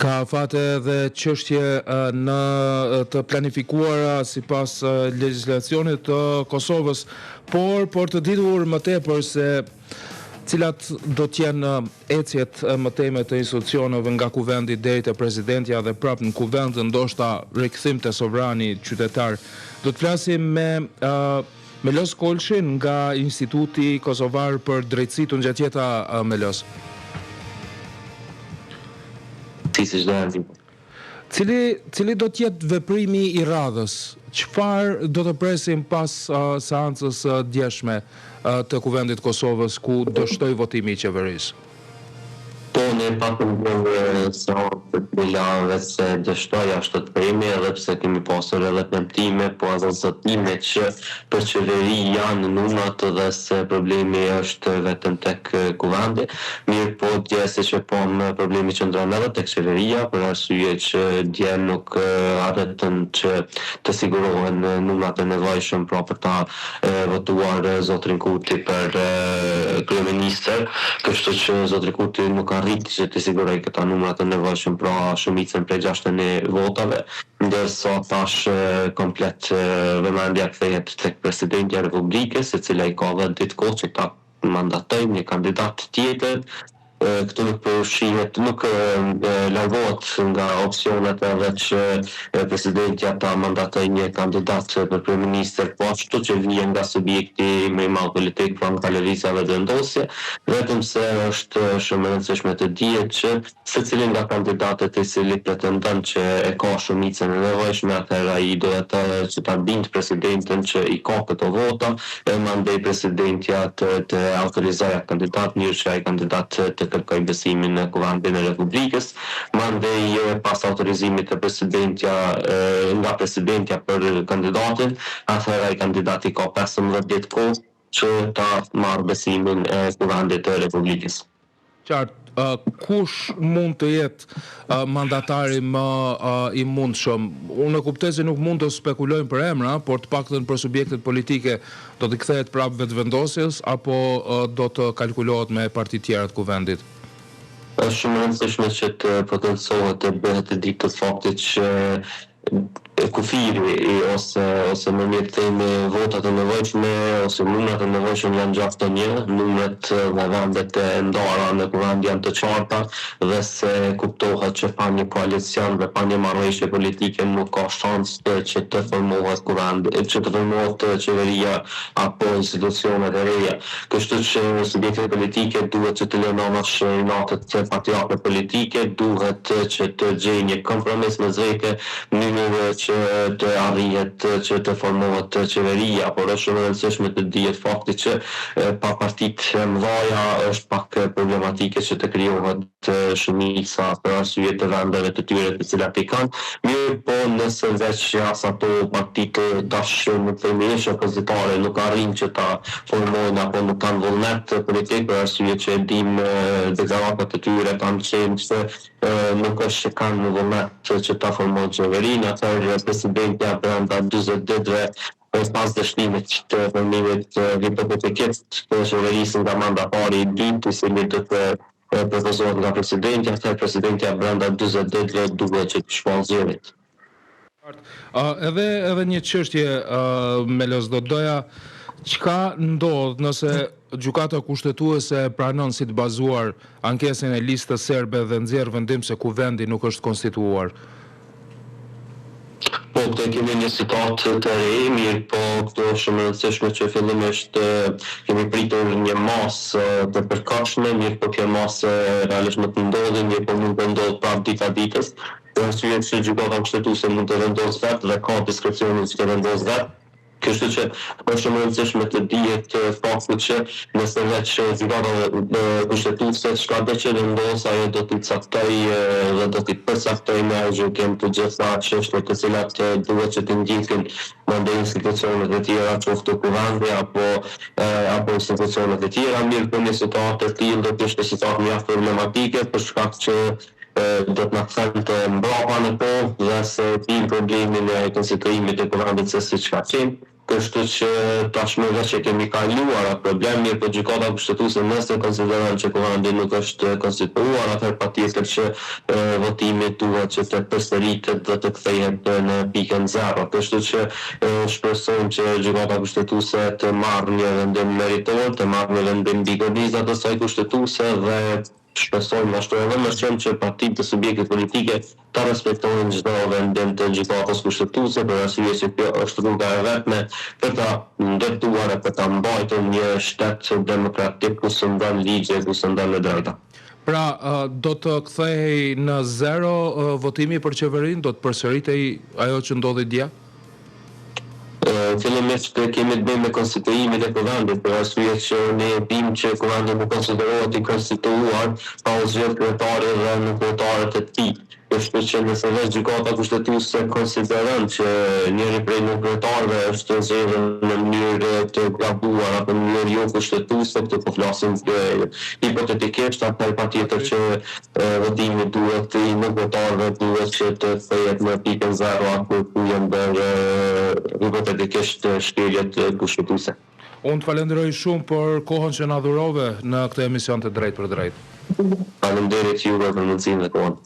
Ka fate dhe çështje në të planifikuara sipas legjislacionit të Kosovës, por të ditur më tepër se cilat do t'jenë ecjet më teme të institucioneve nga kuvendi deri te presidentja dhe prap në kuvend, ndoshta rikthim te sovrani qytetar. Do të flasim me Melos Kolshin nga Instituti Kosovar për Drejtësi. Të ngjatjeta Melos. Cili do t'jetë veprimi i radhës? Çfarë do të presim pas seancës djeshme të Kuvendit Kosovës ku do shtoj votimi i qeverisë? Po, ne patëm bërë seancë të bilave se dështoja është të primi, edhe pse kemi pasur edhe premtime, po edhe zotime që për qeveri janë numrat dhe se problemi është vetëm tek kuvendi. Mirë po, dje se që po më problemi që ndronë edhe tek qeveria, për arsye që dje nuk arritën që të sigurohen numrat e nevojshëm pra për ta votuar zotrin Kurti për kryeministër, kështu që zotri Kurti nuk arriti që të siguroj këta numrat të nevojshëm pra shumicën prej 61 votave, ndërsa tash komplet vëmendja kthehet tek presidentja e Republikës, e cila i ka dhënë ditë kohë që ta mandatojë një kandidat tjetër. Këtu nuk përfshihet, nuk largohet nga opsionet edhe që presidentja ta mandatoj një kandidat për kryeministër, po ashtu që vjen nga subjekti më i madh politik, pra nga lëvizja dhe vendosje, vetëm se është shumë e rëndësishme të dihet që secili nga kandidatët i cili pretendon që e ka shumicën e nevojshme, atëherë ai duhet që ta bindë presidentin që i ka këto vota, mandej presidentja të autorizojë kandidat, mirë që ai kandidat të kërkoj besimin në Kuvendin e Republikës, mandej pas autorizimit të nga presidentja për kandidatin, atëherë ai kandidati ka 15 ditë kohë që ta marrë besimin e Kuvendit të Republikës. Qartë. Kush mund të jetë mandatari më i mundshëm? Unë kuptoj se nuk mund të spekulojmë për emra, por të paktën për subjektet politike do të kthehet prapë vetvendosjes apo do të kalkulohet me parti tjera të kuvendit? Është shumë e rëndësishme që të potencohet të bëhet e ditë të faktit që kufiri ose më mirë themi votat e nevojshme ose numrat e nevojshëm janë 61, numrat dhe vendet e ndara në kuvend janë të qarta dhe se kuptohet që pa një koalicion dhe pa një marrëveshje politike nuk ka shans që të formohet kuvendi, që të formohet qeveria apo institucionet e reja. Kështu që subjektet politike duhet që të lënohesh natët patriarke politike, duhet që të gjejë një kompromis me zvete mënyrë që të arrihet që të formohet qeveria, por është shumë e rëndësishme të dihet fakti që pa partitë mëdha është pak problematike që të krijohet shumica për arsye të vendeve të tyre të cilat i kanë. Mirë po nëse veç as ato partitë tash nuk themi opozitare nuk arrin që ta formojnë apo nuk kanë vullnet politik për arsye që e dim deklaratat e tyre kanë qenë se nuk është që kanë vullnet që ta formojnë qeverinë, atëherë presidentja brenda 40 ditëve pas dështimit të formimit hipotetikisht të qeverisë nga mandatari i dytë, i cili do të propozohet nga presidentja, atëherë presidentja brenda 40 ditëve duhet që të shpall zgjedhjet. Edhe një çështje Melos, do doja çka ndodh nëse gjykata kushtetuese pranon si të bazuar ankesën e listës serbe dhe nxjerr vendim se kuvendi nuk është konstituar? Po, këto kemi një situatë të re, mirë po këto është shumë e rëndësishme që fillimisht kemi pritur një masë të përkatshme, mirë po kjo masë realisht nuk ndodhi, mirë po mund të ndodhë prapë dita ditës, për arsye që gjykata kushtetuese mund të vendosë vetë dhe ka diskrecioni që të vendosë vetë. Kështu që është shumë e rëndësishme të dihet fakti që nëse veç gjykata kushtetuese çka do që vendos, ajo do t'i caktojë dhe do t'i përcaktojë me gjykim të gjitha çështjet të cilat duhet që të ndjekin mandej institucionet e tjera, qoftë kuvendi apo institucionet e tjera. Mirë për një situatë të tillë do të ishte situatë mjaft problematike për shkak që do të na thënë mbrapa në kohë dhe se tim problemin e konstituimit të kuvendit se siç ka qenë. kështu që tashmë veç e kemi kaluar atë problem, mirë po gjykata kushtetuese nëse konsideron që kuvendit nuk është konstituar, atëherë patjetër që votimi duhet që të përsëritet dhe të kthehet në pikën 0. Kështu që shpresojmë që gjykata kushtetuese të marrë një vendim meritor, të marrë një vendim mbi goditjet e saj kushtetuese dhe shpresojmë ashtu edhe më shumë që partitë të subjekte politike ta respektojnë çdo vendim të gjykatës kushtetuese, për arsye se kjo është rruga e vetme për ta ndërtuar e për ta mbajtur një shtet demokratik ku sundan ligje, ku sundan e drejta. Pra, do të kthehej në 0 votimi për qeverinë, do të përsëritej ajo që ndodhi dje? Fillimisht kemi të bëjmë me konstituimin e kuvendit, për arsye që ne e dim që kuvendi nuk konsiderohet i konstituar pa u zgjedhur kryetari dhe nuk votarët e tij. Kështu që nëse veç gjykata kushtetuese konsideron që njëri prej kryetarëve është zgjedhur në mënyrë të gabuar apo në mënyrë jo kushtetuese, këtë po flasim hipotetikisht, atëherë patjetër që votimi duhet i votarëve duhet që të kthehet në pikën 0 apo ku janë bërë hipotetikisht shkeljet kushtetuese. Unë të falenderoj shumë për kohën që na dhurove në këtë emision të Drejt për Drejt. Faleminderit juve për mundësinë dhe kohën.